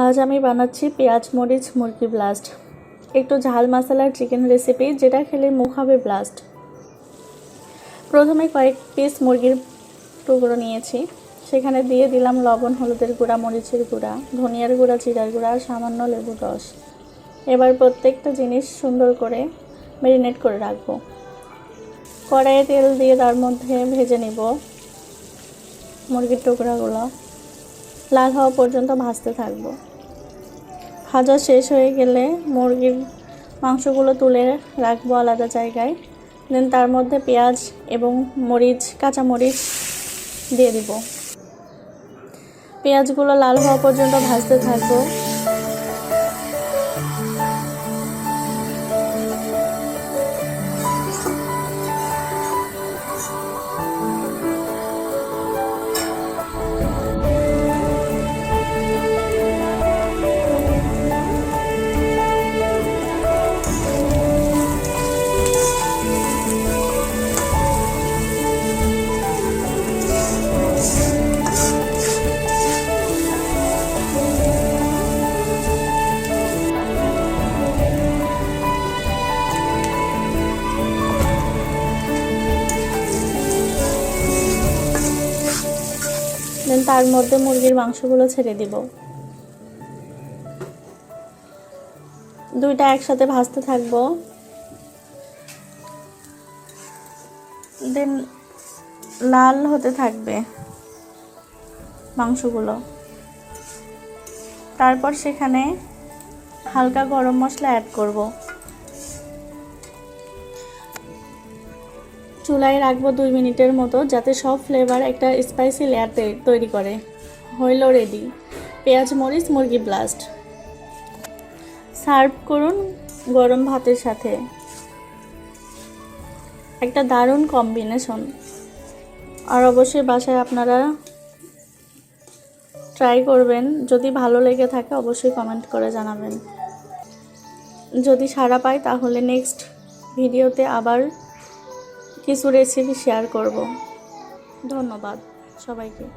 আজ আমি বানাচ্ছি পেঁয়াজ মরিচ মুরগি ব্লাস্ট, একটু ঝাল মশলার চিকেন রেসিপি যেটা খেলে মুখ হবে ব্লাস্ট। প্রথমে কয়েক পিস মুরগির টুকরো নিয়েছি, সেখানে দিয়ে দিলাম লবণ, হলুদের গুঁড়া, মরিচের গুঁড়া, ধনিয়ার গুঁড়া, জিরার গুঁড়া আর সামান্য লেবুর রস। এবার প্রত্যেকটা জিনিস সুন্দর করে ম্যারিনেট করে রাখবো। কড়াইয়ে তেল দিয়ে তার মধ্যে ভেজে নিব মুরগির টুকরাগুলো, লাল হওয়া পর্যন্ত ভাজতে থাকবো। ভাজা শেষ হয়ে গেলে মুরগির মাংসগুলো তুলে রাখবো আলাদা জায়গায়। দেন তার মধ্যে পেঁয়াজ এবং মরিচ, কাঁচা মরিচ দিয়ে দিব। পেঁয়াজগুলো লাল হওয়া পর্যন্ত ভাজতে থাকবো। দেন তার মধ্যে মুরগির মাংসগুলো ছেড়ে দিব। দুইটা একসাথে ভাজতে থাকবো। দেন লাল হতে থাকবে মাংসগুলো। তারপর সেখানে হালকা গরম মশলা অ্যাড করব। চুলায় রাখবো 2 মিনিটের মতো, যাতে সব ফ্লেভার একটা স্পাইসি লেয়ার তৈরি করে। হইল রেডি পেঁয়াজ মরিচ মুরগি ব্লাস্ট। সার্ভ করুন গরম ভাতের সাথে, একটা দারুণ কম্বিনেশন। আর অবশ্যই বাসায় আপনারা ট্রাই করবেন। যদি ভালো লেগে থাকে অবশ্যই কমেন্ট করে জানাবেন। যদি সাড়া পাই তাহলে নেক্সট ভিডিওতে আবার কিছু রেসিপি শেয়ার করব। ধন্যবাদ সবাইকে।